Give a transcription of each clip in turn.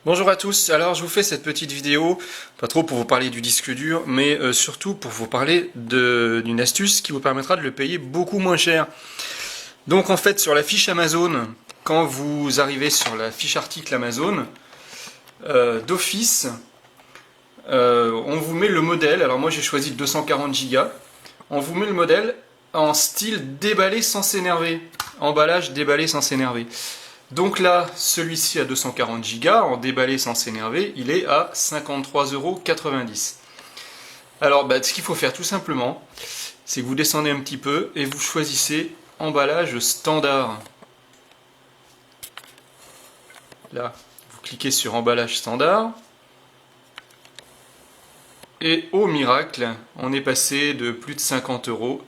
Bonjour à tous, alors je vous fais cette petite vidéo, pas trop pour vous parler du disque dur, mais surtout pour vous parler d'une astuce qui vous permettra de le payer beaucoup moins cher. Donc en fait sur la fiche Amazon, quand vous arrivez sur la fiche article Amazon, d'office, on vous met le modèle, alors moi j'ai choisi 240 Go, on vous met le modèle en style déballé sans s'énerver, emballage déballé sans s'énerver. Donc là, celui-ci à 240 Go, en déballé sans s'énerver, il est à 53,90 €. Alors, ce qu'il faut faire tout simplement, c'est que vous descendez un petit peu et vous choisissez emballage standard. Là, vous cliquez sur emballage standard. Et au miracle, on est passé de plus de 50 €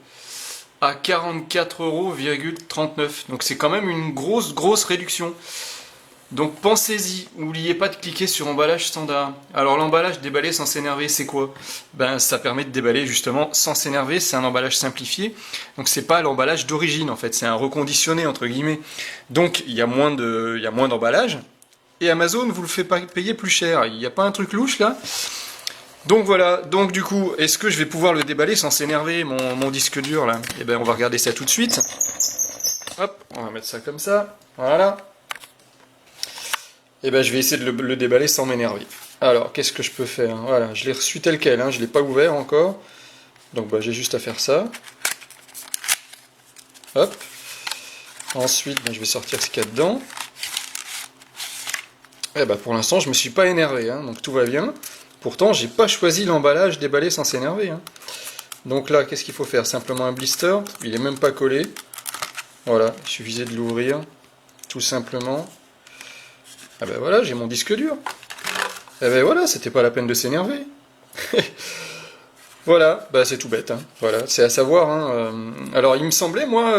à 44,39 €. Donc c'est quand même une grosse réduction. Donc pensez-y, n'oubliez pas de cliquer sur emballage standard. Alors l'emballage déballé sans s'énerver, c'est quoi? Ça permet de déballer justement sans s'énerver, c'est un emballage simplifié. Donc c'est pas l'emballage d'origine en fait, c'est un reconditionné entre guillemets. Donc il y a moins d'emballage. Et Amazon vous le fait pas payer plus cher. Il n'y a pas un truc louche là? Donc voilà, donc du coup, est-ce que je vais pouvoir le déballer sans s'énerver, mon disque dur là? Eh bien on va regarder ça tout de suite. Hop, on va mettre ça comme ça, voilà. Et je vais essayer de le déballer sans m'énerver. Alors, qu'est-ce que je peux faire? Voilà, je l'ai reçu tel quel, je ne l'ai pas ouvert encore. Donc j'ai juste à faire ça. Hop. Ensuite, je vais sortir ce qu'il y a dedans. Et pour l'instant, je ne me suis pas énervé, donc tout va bien. Pourtant, j'ai pas choisi l'emballage déballé sans s'énerver. Donc là, qu'est-ce qu'il faut faire? Simplement un blister. Il est même pas collé. Voilà, il suffisait de l'ouvrir. Tout simplement. Voilà, j'ai mon disque dur. Voilà, c'était pas la peine de s'énerver. Voilà, c'est tout bête. Voilà, c'est à savoir. Alors, il me semblait, moi,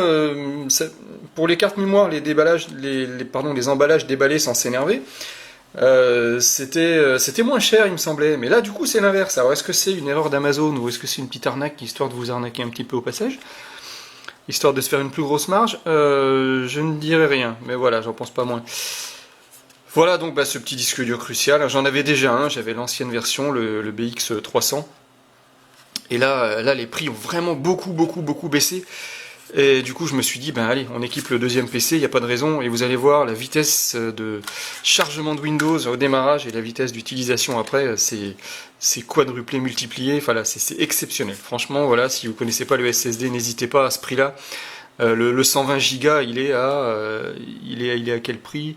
pour les cartes mémoire, les emballages déballés sans s'énerver, c'était moins cher, il me semblait. Mais là, du coup, c'est l'inverse. Alors, est-ce que c'est une erreur d'Amazon ou est-ce que c'est une petite arnaque, histoire de vous arnaquer un petit peu au passage, histoire de se faire une plus grosse marge? Je ne dirai rien, mais voilà, j'en pense pas moins. Voilà donc ce petit disque dur crucial. J'en avais déjà un, j'avais l'ancienne version, le BX300. Et là, les prix ont vraiment beaucoup baissé. Et du coup, je me suis dit, allez, on équipe le deuxième PC, il n'y a pas de raison. Et vous allez voir, la vitesse de chargement de Windows au démarrage et la vitesse d'utilisation après, c'est quadruplé, multiplié. Enfin là, c'est exceptionnel. Franchement, voilà, si vous ne connaissez pas le SSD, n'hésitez pas à ce prix-là. Le 120 Go, il est à quel prix?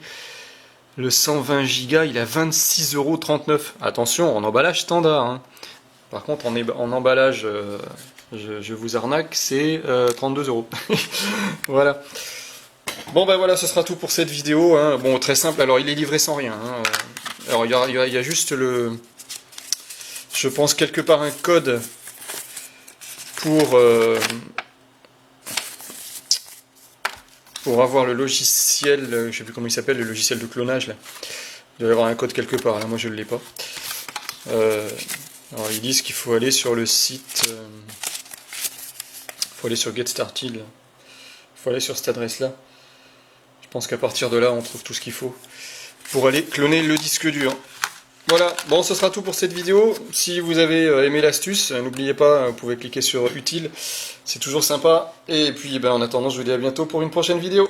Le 120 Go, il est à 26,39 €. Attention, en emballage standard. Par contre, en emballage, je vous arnaque, c'est 32 €. Voilà. Bon, voilà, ce sera tout pour cette vidéo. Bon, très simple. Alors, il est livré sans rien. Alors, il y a juste je pense quelque part un code pour avoir le logiciel, je ne sais plus comment il s'appelle, le logiciel de clonage là. Il doit y avoir un code quelque part, là moi je ne l'ai pas. Alors ils disent qu'il faut aller sur le site, il faut aller sur Get Started, il faut aller sur cette adresse là. Je pense qu'à partir de là on trouve tout ce qu'il faut pour aller cloner le disque dur. Voilà, bon ce sera tout pour cette vidéo. Si vous avez aimé l'astuce, n'oubliez pas, vous pouvez cliquer sur utile, c'est toujours sympa. Et puis en attendant, je vous dis à bientôt pour une prochaine vidéo.